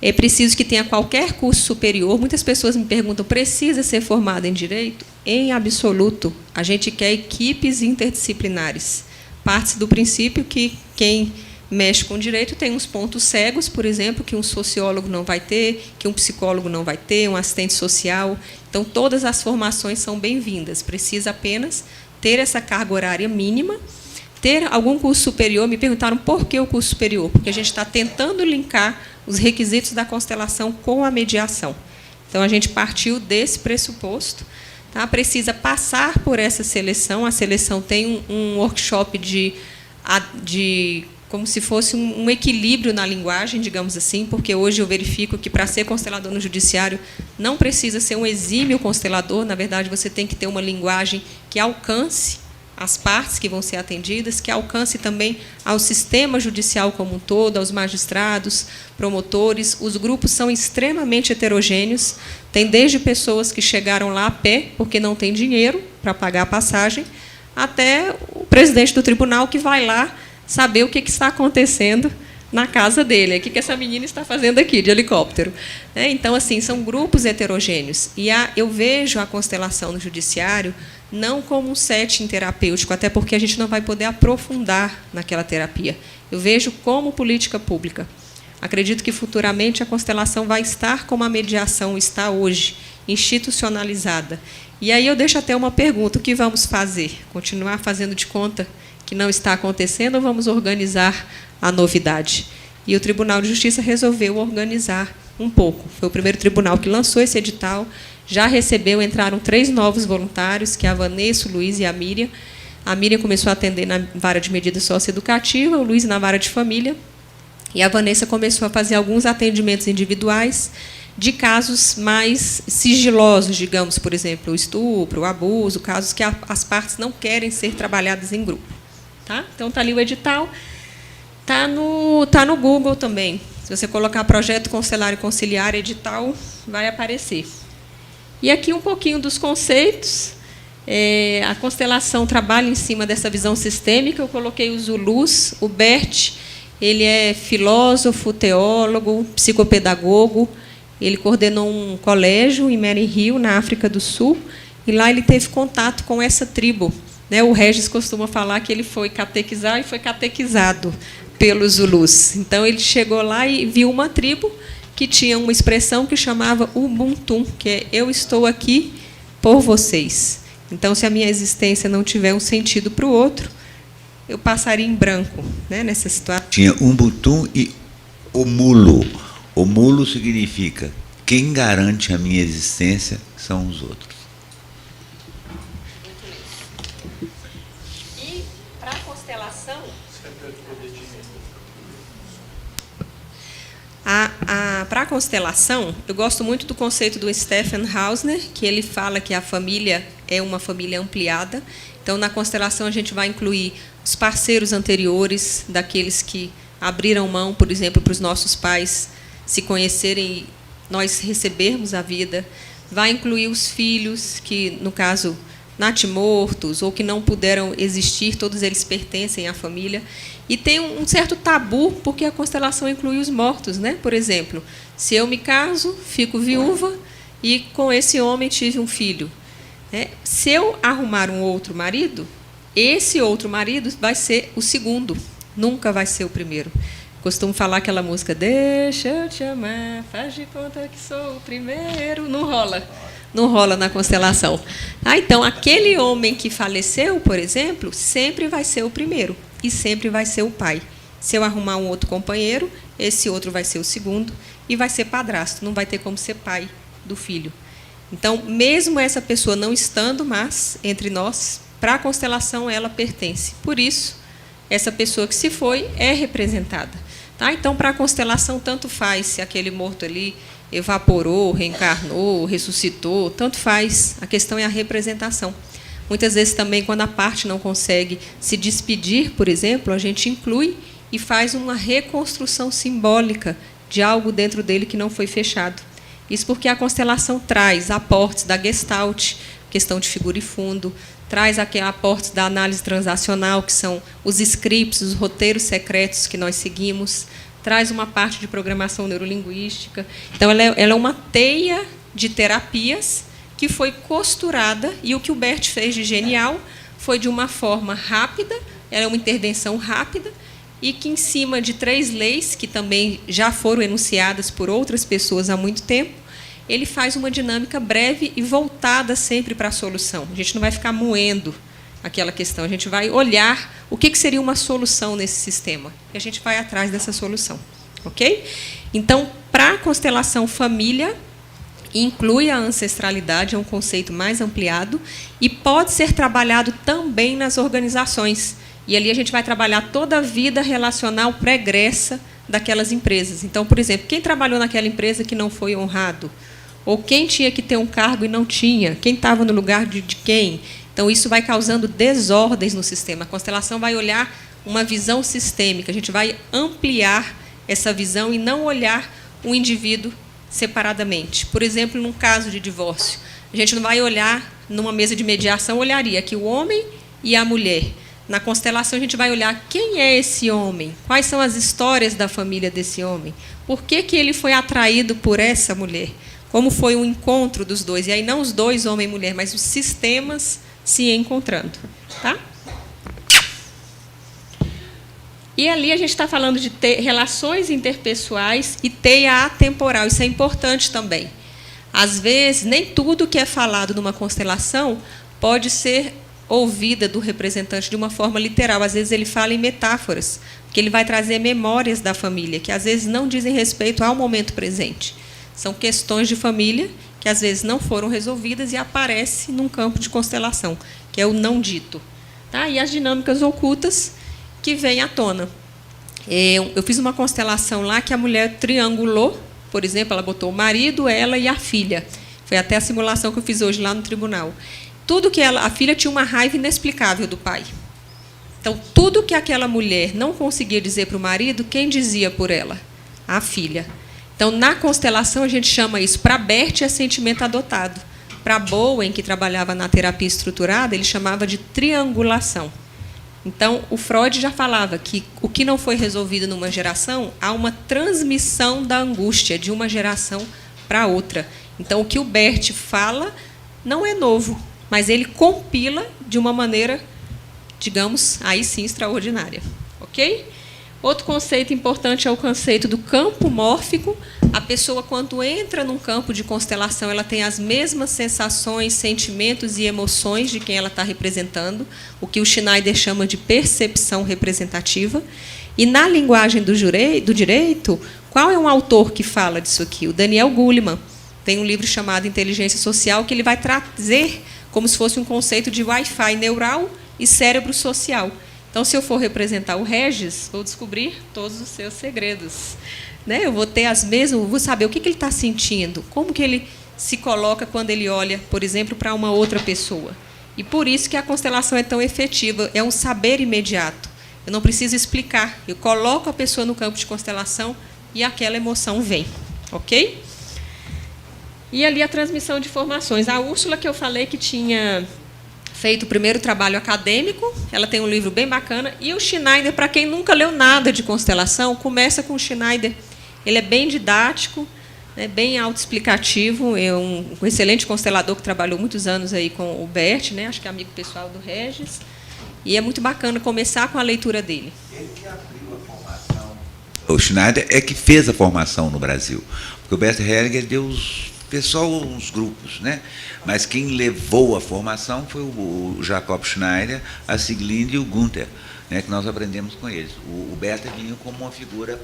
É preciso que tenha qualquer curso superior. Muitas pessoas me perguntam, precisa ser formado em Direito? Em absoluto. A gente quer equipes interdisciplinares. Parte do princípio que quem mexe com Direito tem uns pontos cegos, por exemplo, que um sociólogo não vai ter, que um psicólogo não vai ter, um assistente social. Então, todas as formações são bem-vindas. Precisa apenas ter essa carga horária mínima, ter algum curso superior. Me perguntaram por que o curso superior, porque a gente está tentando linkar os requisitos da constelação com a mediação. Então, a gente partiu desse pressuposto. Tá? Precisa passar por essa seleção. A seleção tem um workshop como se fosse um equilíbrio na linguagem, digamos assim, porque hoje eu verifico que, para ser constelador no judiciário, não precisa ser um exímio constelador. Na verdade, você tem que ter uma linguagem que alcance as partes que vão ser atendidas, que alcance também ao sistema judicial como um todo, aos magistrados, promotores. Os grupos são extremamente heterogêneos. Tem desde pessoas que chegaram lá a pé, porque não tem dinheiro para pagar a passagem, até o presidente do tribunal, que vai lá saber o que está acontecendo na casa dele. O que essa menina está fazendo aqui, de helicóptero? Então, assim, são grupos heterogêneos. E eu vejo a constelação no judiciário não como um setting terapêutico, até porque a gente não vai poder aprofundar naquela terapia. Eu vejo como política pública. Acredito que, futuramente, a constelação vai estar como a mediação está hoje, institucionalizada. E aí eu deixo até uma pergunta: o que vamos fazer? Continuar fazendo de conta que não está acontecendo, ou vamos organizar a novidade? E o Tribunal de Justiça resolveu organizar um pouco. Foi o primeiro tribunal que lançou esse edital, já recebeu, entraram 3 novos voluntários, que é a Vanessa, o Luiz e a Miriam. A Miriam começou a atender na vara de medida socioeducativa, o Luiz na vara de família, e a Vanessa começou a fazer alguns atendimentos individuais de casos mais sigilosos, digamos, por exemplo, o estupro, o abuso, casos que as partes não querem ser trabalhadas em grupo. Tá? Então, está ali o edital. Tá no Google também. Se você colocar projeto constelar e conciliar edital, vai aparecer. E aqui um pouquinho dos conceitos. A constelação trabalha em cima dessa visão sistêmica. Eu coloquei os Zulus. O Bert, ele é filósofo, teólogo, psicopedagogo. Ele coordenou um colégio em Mary Hill, na África do Sul, e lá ele teve contato com essa tribo. O Regis costuma falar que ele foi catequizar e foi catequizado pelos Zulus. Então, ele chegou lá e viu uma tribo que tinha uma expressão que chamava Ubuntu, que é eu estou aqui por vocês. Então, se a minha existência não tiver um sentido para o outro, eu passaria em branco, nessa situação. Tinha Ubuntu e Omulo. Omulo significa quem garante a minha existência são os outros. Para a constelação, eu gosto muito do conceito do Stephen Hausner, que ele fala que a família é uma família ampliada. Então, na constelação, a gente vai incluir os parceiros anteriores, daqueles que abriram mão, por exemplo, para os nossos pais se conhecerem e nós recebermos a vida. Vai incluir os filhos, que, no caso, natimortos ou que não puderam existir, todos eles pertencem à família. E tem um certo tabu, porque a constelação inclui os mortos, né? Por exemplo, se eu me caso, fico viúva e com esse homem tive um filho. Se eu arrumar um outro marido, esse outro marido vai ser o segundo, nunca vai ser o primeiro. Costumo falar aquela música, deixa eu te amar, faz de conta que sou o primeiro. Não rola. Não rola na constelação. Então, aquele homem que faleceu, por exemplo, sempre vai ser o primeiro e sempre vai ser o pai. Se eu arrumar um outro companheiro, esse outro vai ser o segundo e vai ser padrasto, não vai ter como ser pai do filho. Então, mesmo essa pessoa não estando mais entre nós, para a constelação ela pertence. Por isso, essa pessoa que se foi é representada. Tá? Então, para a constelação, tanto faz se aquele morto ali evaporou, reencarnou, ressuscitou, tanto faz. A questão é a representação. Muitas vezes também, quando a parte não consegue se despedir, por exemplo, a gente inclui e faz uma reconstrução simbólica de algo dentro dele que não foi fechado. Isso porque a constelação traz aportes da Gestalt, questão de figura e fundo, traz aportes da análise transacional, que são os scripts, os roteiros secretos que nós seguimos, traz uma parte de programação neurolinguística. Então, ela é uma teia de terapias que foi costurada, e o que o Bert fez de genial foi de uma forma rápida, ela é uma intervenção rápida, e que, em cima de 3 leis, que também já foram enunciadas por outras pessoas há muito tempo, ele faz uma dinâmica breve e voltada sempre para a solução. A gente não vai ficar moendo aquela questão, a gente vai olhar o que seria uma solução nesse sistema, e a gente vai atrás dessa solução. Ok? Então, para a constelação família, inclui a ancestralidade, é um conceito mais ampliado, e pode ser trabalhado também nas organizações. E ali a gente vai trabalhar toda a vida relacional pregressa daquelas empresas. Então, por exemplo, quem trabalhou naquela empresa que não foi honrado? Ou quem tinha que ter um cargo e não tinha? Quem estava no lugar de quem? Então, isso vai causando desordens no sistema. A constelação vai olhar uma visão sistêmica. A gente vai ampliar essa visão e não olhar um indivíduo separadamente. Por exemplo, num caso de divórcio, a gente não vai olhar, numa mesa de mediação, olharia aqui o homem e a mulher. Na constelação, a gente vai olhar quem é esse homem, quais são as histórias da família desse homem, por que ele foi atraído por essa mulher, como foi o encontro dos dois. E aí não os dois, homem e mulher, mas os sistemas se encontrando. Tá? E ali a gente está falando de relações interpessoais e teia atemporal. Isso é importante também. Às vezes, nem tudo que é falado numa constelação pode ser ouvida do representante de uma forma literal. Às vezes ele fala em metáforas, porque ele vai trazer memórias da família, que às vezes não dizem respeito ao momento presente. São questões de família que às vezes não foram resolvidas e aparece num campo de constelação, que é o não dito. Tá? E as dinâmicas ocultas que vêm à tona. Eu fiz uma constelação lá que a mulher triangulou, por exemplo, ela botou o marido, ela e a filha. Foi até a simulação que eu fiz hoje lá no tribunal. Tudo que a filha tinha uma raiva inexplicável do pai. Então, tudo que aquela mulher não conseguia dizer para o marido, quem dizia por ela? A filha. Então, na constelação, a gente chama isso, para Bert, é sentimento adotado. Para Bowen, que trabalhava na terapia estruturada, ele chamava de triangulação. Então, o Freud já falava que o que não foi resolvido numa geração, há uma transmissão da angústia de uma geração para outra. Então, o que o Bert fala não é novo, mas ele compila de uma maneira, digamos, aí sim, extraordinária. Ok? Outro conceito importante é o conceito do campo mórfico. A pessoa, quando entra num campo de constelação, ela tem as mesmas sensações, sentimentos e emoções de quem ela está representando, o que o Schneider chama de percepção representativa. E, na linguagem do direito, qual é um autor que fala disso aqui? O Daniel Goleman. Tem um livro chamado Inteligência Social, que ele vai trazer como se fosse um conceito de Wi-Fi neural e cérebro social. Então, se eu for representar o Regis, vou descobrir todos os seus segredos. Né? Eu vou ter as mesmas, vou saber o que ele está sentindo, como que ele se coloca quando ele olha, por exemplo, para uma outra pessoa. E por isso que a constelação é tão efetiva, é um saber imediato. Eu não preciso explicar, eu coloco a pessoa no campo de constelação e aquela emoção vem. Ok? E ali a transmissão de informações. A Úrsula, que eu falei que tinha feito o primeiro trabalho acadêmico. Ela tem um livro bem bacana. E o Schneider, para quem nunca leu nada de constelação, começa com o Schneider. Ele é bem didático, né, bem autoexplicativo. É um excelente constelador que trabalhou muitos anos aí com o Bert, né, acho que é amigo pessoal do Regis. E é muito bacana começar com a leitura dele. Ele que abriu a formação. O Schneider é que fez a formação no Brasil. Porque o Bert Hellinger fez só uns grupos, né? Mas quem levou a formação foi o Jacob Schneider, a Sieglinde e o Gunther, né, que nós aprendemos com eles. O Bert vinha como uma figura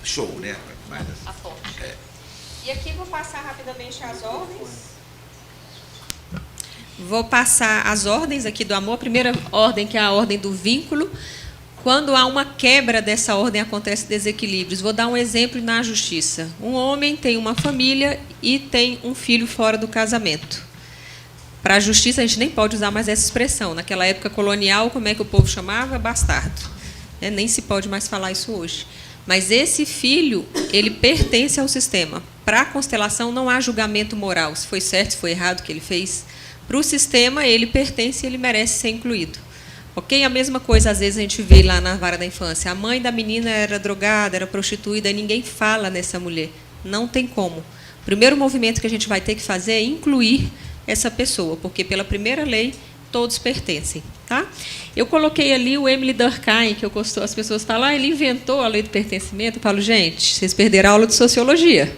show, né? Mais assim. A fonte. E aqui vou passar rapidamente as ordens. Vou passar as ordens aqui do amor. A primeira ordem, que é a ordem do vínculo. Quando há uma quebra dessa ordem, acontece desequilíbrios. Vou dar um exemplo na justiça. Um homem tem uma família e tem um filho fora do casamento. Para a justiça, a gente nem pode usar mais essa expressão. Naquela época colonial, como é que o povo chamava? Bastardo. Nem se pode mais falar isso hoje. Mas esse filho, ele pertence ao sistema. Para a constelação, não há julgamento moral. Se foi certo, se foi errado o que ele fez. Para o sistema, ele pertence e ele merece ser incluído. Ok? A mesma coisa, às vezes, a gente vê lá na vara da infância. A mãe da menina era drogada, era prostituída, e ninguém fala nessa mulher. Não tem como. O primeiro movimento que a gente vai ter que fazer é incluir essa pessoa, porque, pela primeira lei, todos pertencem. Tá? Eu coloquei ali o Emile Durkheim, que eu gostou, as pessoas falam, ele inventou a lei do pertencimento. Eu falo, gente, vocês perderam a aula de sociologia.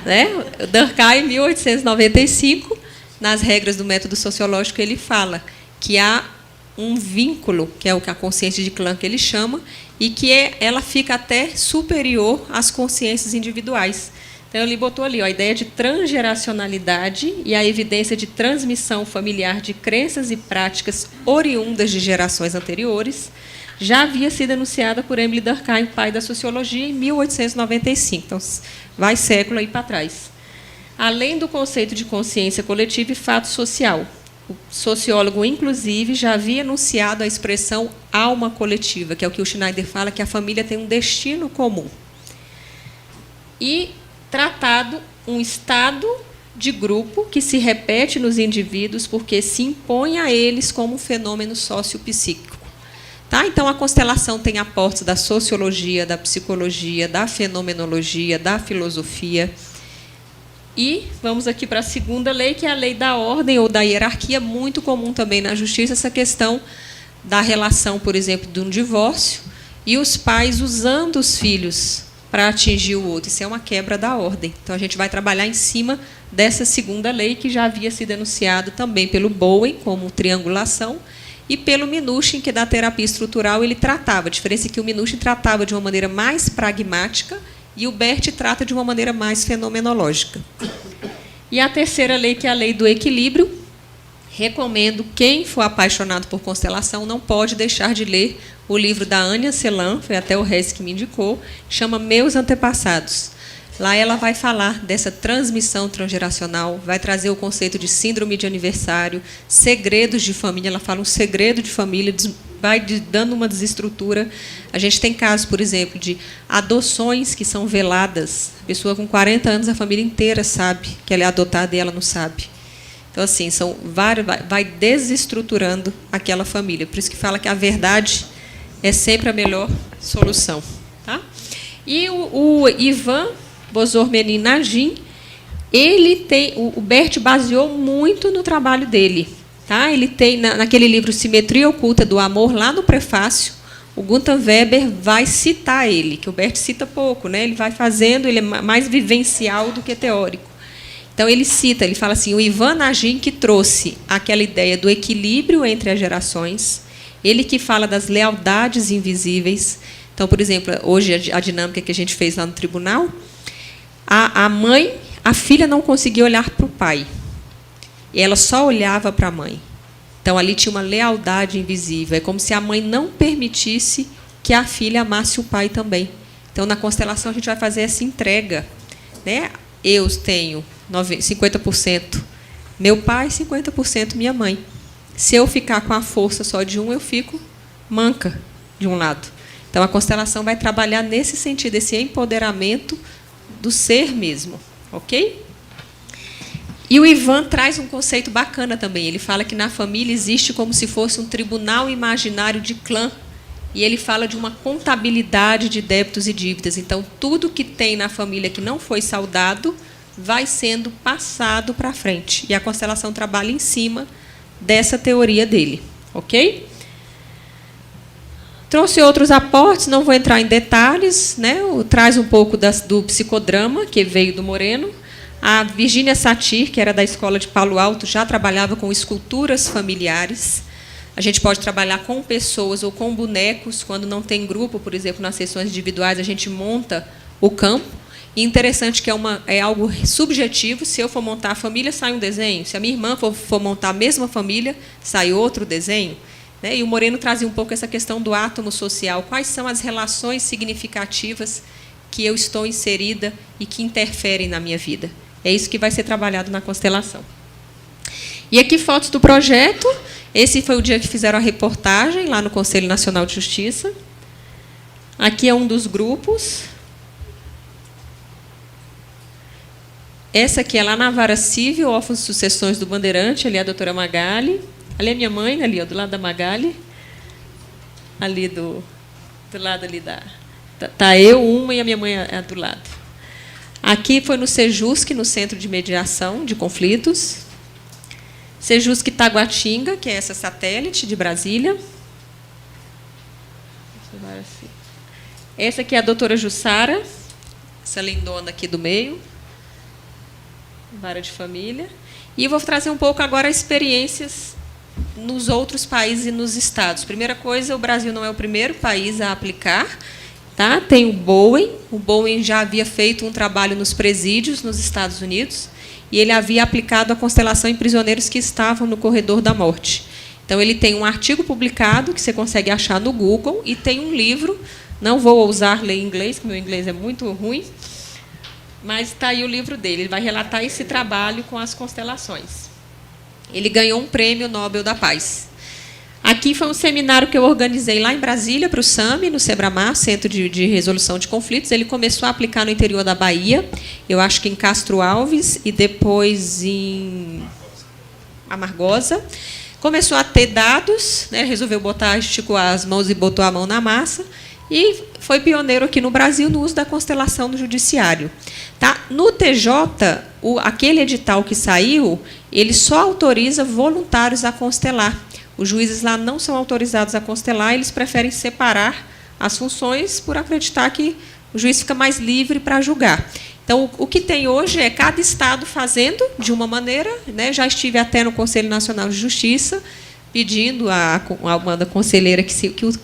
Né? Durkheim, em 1895, nas regras do método sociológico, ele fala que há um vínculo, que é o que a consciência de clã que ele chama, e que ela fica até superior às consciências individuais. Então, ele botou ali a ideia de transgeracionalidade e a evidência de transmissão familiar de crenças e práticas oriundas de gerações anteriores, já havia sido anunciada por Emile Durkheim, pai da sociologia, em 1895. Então, vai século aí para trás. Além do conceito de consciência coletiva e fato social, o sociólogo, inclusive, já havia anunciado a expressão alma coletiva, que é o que o Schneider fala, que a família tem um destino comum. E tratado um estado de grupo que se repete nos indivíduos porque se impõe a eles como um fenômeno sociopsíquico. Tá? Então, a constelação tem aportes da sociologia, da psicologia, da fenomenologia, da filosofia. E vamos aqui para a segunda lei, que é a lei da ordem ou da hierarquia, muito comum também na justiça, essa questão da relação, por exemplo, de um divórcio, e os pais usando os filhos para atingir o outro. Isso é uma quebra da ordem. Então, a gente vai trabalhar em cima dessa segunda lei, que já havia sido enunciado também pelo Bowen, como triangulação, e pelo Minuchin, que da terapia estrutural ele tratava. A diferença é que o Minuchin tratava de uma maneira mais pragmática e o Bert trata de uma maneira mais fenomenológica. E a terceira lei, que é a lei do equilíbrio, recomendo, quem for apaixonado por constelação, não pode deixar de ler o livro da Anya Selan, foi até o Regis que me indicou, chama Meus Antepassados. Lá ela vai falar dessa transmissão transgeracional, vai trazer o conceito de síndrome de aniversário, segredos de família, ela fala um segredo de família, vai dando uma desestrutura. A gente tem casos, por exemplo, de adoções que são veladas. A pessoa com 40 anos, a família inteira sabe que ela é adotada e ela não sabe. Então, assim, são vários, vai desestruturando aquela família. Por isso que fala que a verdade é sempre a melhor solução. Tá? E o Ivan Bozormenin-Najim, ele tem, o Bert baseou muito no trabalho dele. Tá? Ele tem, naquele livro Simetria Oculta do Amor, lá no prefácio, o Gunther Weber vai citar ele, que o Bert cita pouco, né? Ele vai fazendo, ele é mais vivencial do que teórico. Então, ele cita, ele fala assim, o Ivan Najim que trouxe aquela ideia do equilíbrio entre as gerações, ele que fala das lealdades invisíveis. Então, por exemplo, hoje a dinâmica que a gente fez lá no tribunal, a mãe, a filha não conseguia olhar para o pai. E ela só olhava para a mãe. Então, ali tinha uma lealdade invisível. É como se a mãe não permitisse que a filha amasse o pai também. Então, na constelação, a gente vai fazer essa entrega. Né? Eu tenho 50% meu pai, 50% minha mãe. Se eu ficar com a força só de um, eu fico manca de um lado. Então, a constelação vai trabalhar nesse sentido, esse empoderamento do ser mesmo. Ok? E o Ivan traz um conceito bacana também. Ele fala que na família existe como se fosse um tribunal imaginário de clã. E ele fala de uma contabilidade de débitos e dívidas. Então, tudo que tem na família que não foi saldado vai sendo passado para frente. E a constelação trabalha em cima dessa teoria dele. Ok? Trouxe outros aportes, não vou entrar em detalhes, né? Traz um pouco do psicodrama, que veio do Moreno. A Virgínia Satir, que era da Escola de Palo Alto, já trabalhava com esculturas familiares. A gente pode trabalhar com pessoas ou com bonecos, quando não tem grupo, por exemplo, nas sessões individuais, a gente monta o campo. E interessante que é algo subjetivo. Se eu for montar a família, sai um desenho. Se a minha irmã for montar a mesma família, sai outro desenho. Né? E o Moreno trazia um pouco essa questão do átomo social. Quais são as relações significativas que eu estou inserida e que interferem na minha vida? É isso que vai ser trabalhado na constelação. E aqui fotos do projeto. Esse foi o dia que fizeram a reportagem lá no Conselho Nacional de Justiça. Aqui é um dos grupos. Essa aqui é lá na Vara Civil, órfãos de sucessões do Bandeirante, ali é a doutora Magali. Ali é minha mãe, ali, ó, do lado da Magali. Ali do lado ali da... Tá eu, uma, e a minha mãe é do lado. Aqui foi no Sejusc, no Centro de Mediação de Conflitos. Sejusc Taguatinga, que é essa satélite de Brasília. Essa aqui é a doutora Jussara, essa lindona aqui do meio. Vara de família. E eu vou trazer um pouco agora experiências nos outros países e nos estados. Primeira coisa, o Brasil não é o primeiro país a aplicar. Tá? Tem o Bowen já havia feito um trabalho nos presídios nos Estados Unidos, e ele havia aplicado a constelação em prisioneiros que estavam no corredor da morte. Então, ele tem um artigo publicado, que você consegue achar no Google, e tem um livro, não vou ousar ler em inglês, porque meu inglês é muito ruim, mas está aí o livro dele, ele vai relatar esse trabalho com as constelações. Ele ganhou um prêmio Nobel da Paz. Aqui foi um seminário que eu organizei lá em Brasília, para o SAMI, no Sebramar, Centro de Resolução de Conflitos. Ele começou a aplicar no interior da Bahia, eu acho que em Castro Alves, e depois em Amargosa. Começou a ter dados, né, resolveu esticou as mãos e botou a mão na massa, e foi pioneiro aqui no Brasil no uso da constelação no judiciário. Tá? No TJ, aquele edital que saiu, ele só autoriza voluntários a constelar. Os juízes lá não são autorizados a constelar, eles preferem separar as funções por acreditar que o juiz fica mais livre para julgar. Então, o que tem hoje é cada estado fazendo de uma maneira, né? Já estive até no Conselho Nacional de Justiça, pedindo a Amanda conselheira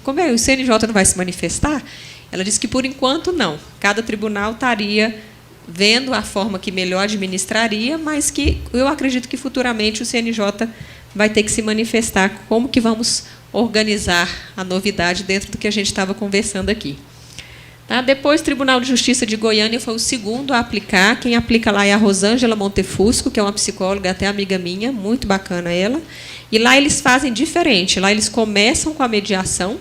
como o CNJ não vai se manifestar, ela disse que, por enquanto, não. Cada tribunal estaria vendo a forma que melhor administraria, mas que eu acredito que, futuramente, o CNJ vai ter que se manifestar como que vamos organizar a novidade dentro do que a gente estava conversando aqui. Tá? Depois, o Tribunal de Justiça de Goiânia foi o segundo a aplicar. Quem aplica lá é a Rosângela Montefusco, que é uma psicóloga, até amiga minha, muito bacana ela. E lá eles fazem diferente. Lá eles começam com a mediação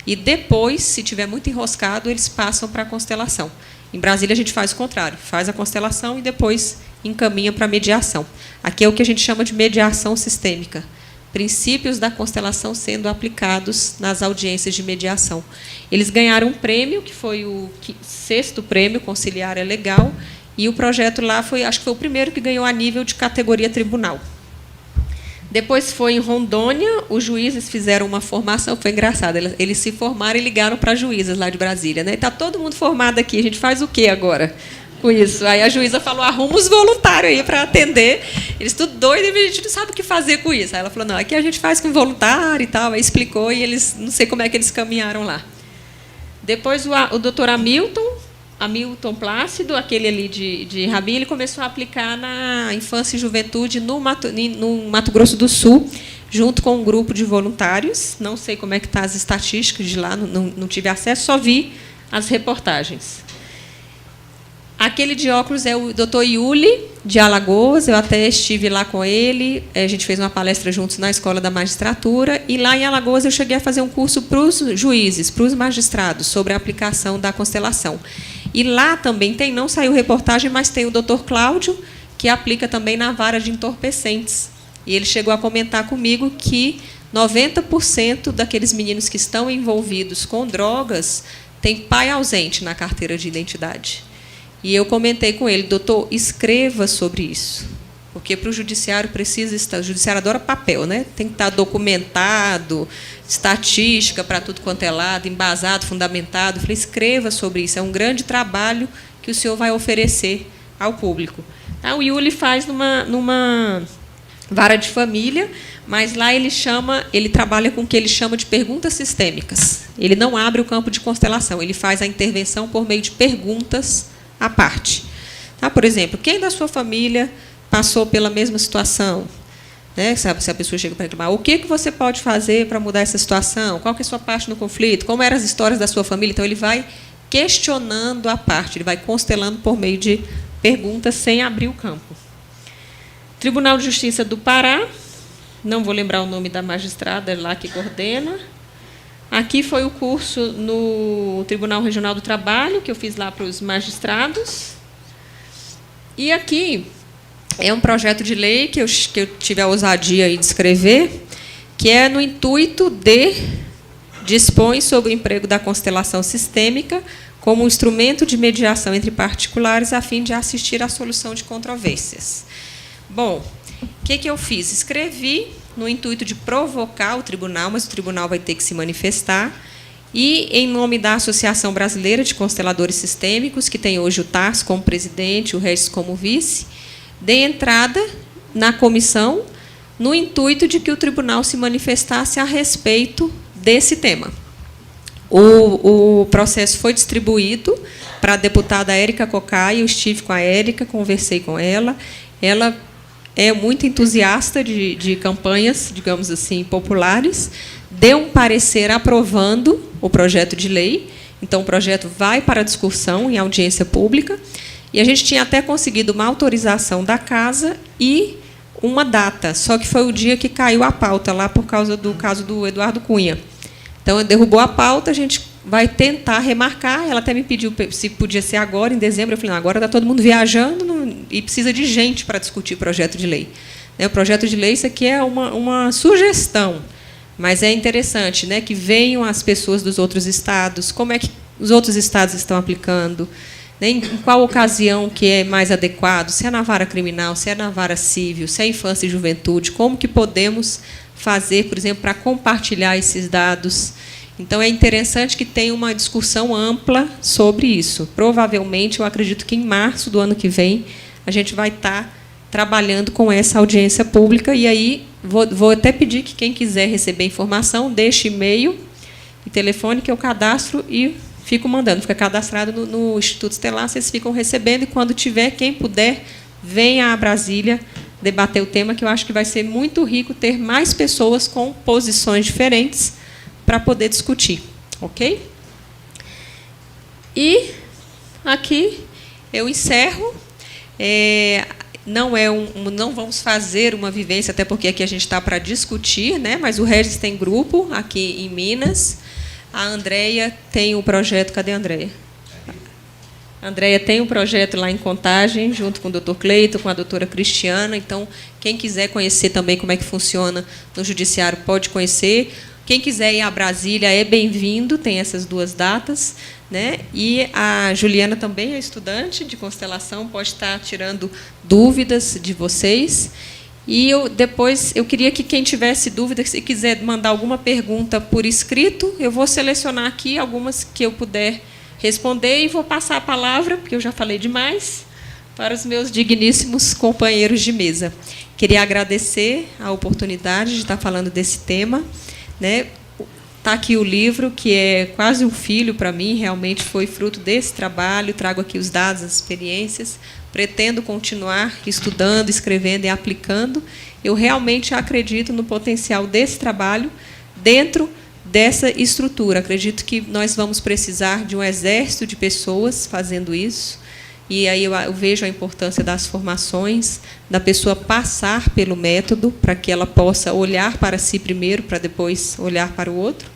e depois, se tiver muito enroscado, eles passam para a constelação. Em Brasília, a gente faz o contrário. Faz a constelação e depois encaminha para a mediação. Aqui é o que a gente chama de mediação sistêmica. Princípios da constelação sendo aplicados nas audiências de mediação. Eles ganharam um prêmio, que foi o 6º prêmio conciliar é legal, e o projeto lá acho que foi o primeiro que ganhou a nível de categoria tribunal. Depois foi em Rondônia, os juízes fizeram uma formação, foi engraçado, eles se formaram e ligaram para juízes lá de Brasília. Né? Está todo mundo formado aqui, a gente faz o quê agora com isso? Aí a juíza falou, arruma os voluntários aí para atender. Eles tudo doidos, e a gente não sabe o que fazer com isso. Aí ela falou, não, aqui a gente faz com voluntário e tal. Aí explicou, e eles, não sei como é que eles caminharam lá. Depois o doutor Hamilton Plácido, aquele ali de Rabin, ele começou a aplicar na infância e juventude no Mato Grosso do Sul, junto com um grupo de voluntários. Não sei como é que estão as estatísticas de lá, não tive acesso, só vi as reportagens. Aquele de óculos é o doutor Yuli, de Alagoas, eu até estive lá com ele, a gente fez uma palestra juntos na Escola da Magistratura, e lá em Alagoas eu cheguei a fazer um curso para os juízes, para os magistrados, sobre a aplicação da constelação. E lá também tem, não saiu reportagem, mas tem o doutor Cláudio, que aplica também na vara de entorpecentes. E ele chegou a comentar comigo que 90% daqueles meninos que estão envolvidos com drogas têm pai ausente na carteira de identidade. E eu comentei com ele, doutor, escreva sobre isso. Porque para o judiciário precisa estar. O judiciário adora papel, né? Tem que estar documentado, estatística para tudo quanto é lado, embasado, fundamentado. Eu falei, escreva sobre isso. É um grande trabalho que o senhor vai oferecer ao público. Tá? O Yuli faz numa vara de família, mas lá ele trabalha com o que ele chama de perguntas sistêmicas. Ele não abre o campo de constelação, ele faz a intervenção por meio de perguntas à parte. Tá? Por exemplo, quem da sua família passou pela mesma situação? Né? Se a pessoa chega para reclamar, o que você pode fazer para mudar essa situação? Qual que é a sua parte no conflito? Como eram as histórias da sua família? Então, ele vai questionando a parte, ele vai constelando por meio de perguntas sem abrir o campo. Tribunal de Justiça do Pará, não vou lembrar o nome da magistrada lá que coordena. Aqui foi o curso no Tribunal Regional do Trabalho, que eu fiz lá para os magistrados. E aqui é um projeto de lei que eu tive a ousadia de escrever, que é no intuito de dispõe sobre o emprego da constelação sistêmica como um instrumento de mediação entre particulares a fim de assistir à solução de controvérsias. Bom, o que eu fiz? Escrevi no intuito de provocar o tribunal, mas o tribunal vai ter que se manifestar, e, em nome da Associação Brasileira de Consteladores Sistêmicos, que tem hoje o Tarso como presidente, o Regis como vice, dei entrada na comissão no intuito de que o tribunal se manifestasse a respeito desse tema. O processo foi distribuído para a deputada Érica Cocai, eu estive com a Érica, conversei com ela. Ela é muito entusiasta de campanhas, digamos assim, populares, deu um parecer aprovando o projeto de lei, então o projeto vai para discussão em audiência pública, e a gente tinha até conseguido uma autorização da casa e uma data, só que foi o dia que caiu a pauta, lá por causa do caso do Eduardo Cunha. Então, derrubou a pauta, a gente vai tentar remarcar. Ela até me pediu se podia ser agora, em dezembro. Eu falei, não, agora está todo mundo viajando e precisa de gente para discutir o projeto de lei. O projeto de lei, isso aqui é uma sugestão, mas é interessante, né, que venham as pessoas dos outros estados, como é que os outros estados estão aplicando, né, em qual ocasião que é mais adequado, se é na vara criminal, se é na vara civil, se é infância e juventude, como que podemos fazer, por exemplo, para compartilhar esses dados. Então, é interessante que tenha uma discussão ampla sobre isso. Provavelmente, eu acredito que em março do ano que vem, a gente vai estar trabalhando com essa audiência pública, e aí vou até pedir que quem quiser receber informação, deixe e-mail e telefone, que eu cadastro e fico mandando. Fica cadastrado no Instituto Estelar, vocês ficam recebendo, e quando tiver, quem puder, venha a Brasília debater o tema, que eu acho que vai ser muito rico ter mais pessoas com posições diferentes para poder discutir. Ok? E aqui eu encerro. Não vamos fazer uma vivência, até porque aqui a gente está para discutir, né? Mas o Regis tem grupo aqui em Minas. A Andréia tem o projeto. Cadê a Andréia? A Andréia tem um projeto lá em Contagem, junto com o doutor Cleito, com a doutora Cristiana. Então, quem quiser conhecer também como é que funciona no Judiciário, pode conhecer. Quem quiser ir a Brasília é bem-vindo, tem essas duas datas. Né? E a Juliana também é estudante de constelação, pode estar tirando dúvidas de vocês. E depois eu queria que quem tivesse dúvida, se quiser mandar alguma pergunta por escrito, eu vou selecionar aqui algumas que eu puder responder e vou passar a palavra, porque eu já falei demais, para os meus digníssimos companheiros de mesa. Queria agradecer a oportunidade de estar falando desse tema. Né? Está aqui o livro, que é quase um filho para mim, realmente foi fruto desse trabalho, trago aqui os dados, as experiências, pretendo continuar estudando, escrevendo e aplicando. Eu realmente acredito no potencial desse trabalho dentro dessa estrutura. Acredito que nós vamos precisar de um exército de pessoas fazendo isso, e aí eu vejo a importância das formações, da pessoa passar pelo método, para que ela possa olhar para si primeiro, para depois olhar para o outro.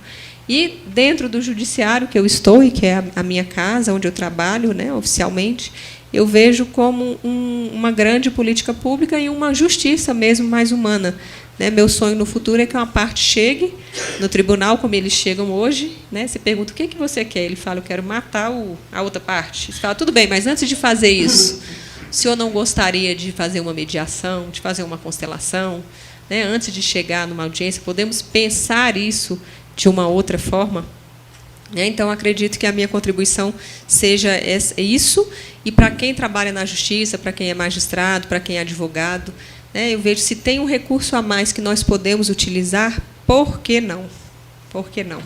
E, dentro do judiciário que eu estou, e que é a minha casa, onde eu trabalho, né, oficialmente, eu vejo como uma grande política pública e uma justiça mesmo mais humana. Né? Meu sonho no futuro é que uma parte chegue no tribunal, como eles chegam hoje. Né? Você pergunta, o que você quer? Ele fala, eu quero matar a outra parte. Você fala, tudo bem, mas antes de fazer isso, o senhor não gostaria de fazer uma mediação, de fazer uma constelação? Né? Antes de chegar numa audiência, podemos pensar isso de uma outra forma? Então, acredito que a minha contribuição seja isso, e para quem trabalha na justiça, para quem é magistrado, para quem é advogado, eu vejo se tem um recurso a mais que nós podemos utilizar, por que não? Por que não?